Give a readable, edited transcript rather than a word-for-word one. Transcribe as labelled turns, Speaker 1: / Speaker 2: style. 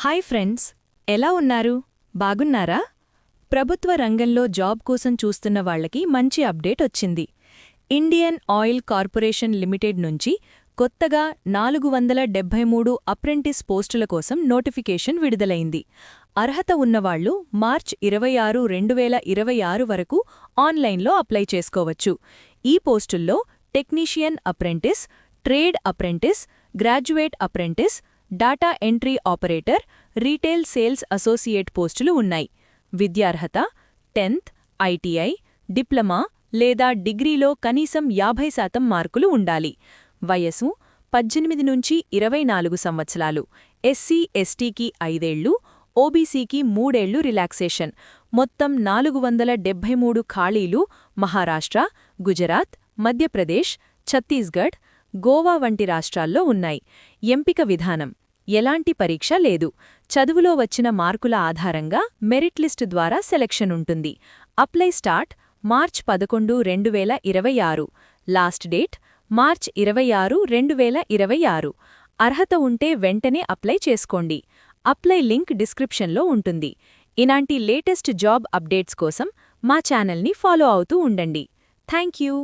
Speaker 1: Hi friends, ఎలా ఉన్నారు? బాగున్నారా? ప్రభుత్వ రంగంలో జాబ్ కోసం చూస్తున్న వాళ్లకి మంచి అప్డేట్ వచ్చింది. ఇండియన్ ఆయిల్ కార్పొరేషన్ లిమిటెడ్ నుంచి కొత్తగా 473 అప్రెంటిస్ పోస్టుల కోసం నోటిఫికేషన్ విడుదలైంది. అర్హత ఉన్నవాళ్లు మార్చ్ 26, 2026 వరకు ఆన్లైన్లో అప్లై చేసుకోవచ్చు. ఈ పోస్టుల్లో technician apprentice, trade apprentice, graduate apprentice, data entry operator, retail sales associate పోస్టులు ఉన్నాయి. విద్యార్హత 10th, ఐటీఐ, డిప్లొమా లేదా డిగ్రీలో కనీసం 50% మార్కులు ఉండాలి. వయసు 18 నుంచి 24 సంవత్సరాలు. ఎస్సీ, ఎస్టీకి 5 ఏళ్లు, ఓబీసీకి 3 ఏళ్లు రిలాక్సేషన్. మొత్తం 473 ఖాళీలు మహారాష్ట్ర, గుజరాత్, మధ్యప్రదేశ్, ఛత్తీస్గఢ్, గోవా వంటి రాష్ట్రాల్లో ఉన్నాయి. ఎంపిక విధానం: ఎలాంటి పరీక్ష లేదు. చదువులో వచ్చిన మార్కుల ఆధారంగా మెరిట్ లిస్టు ద్వారా సెలక్షన్ ఉంటుంది. Apply start March 11, 2026. Last date March 26, 2026. అర్హత ఉంటే వెంటనే అప్లై చేసుకోండి. అప్లై లింక్ డిస్క్రిప్షన్లో ఉంటుంది. ఇలాంటి లేటెస్ట్ జాబ్ అప్డేట్స్ కోసం మా ఛానల్ని ఫాలో అవుతూ ఉండండి. Thank you.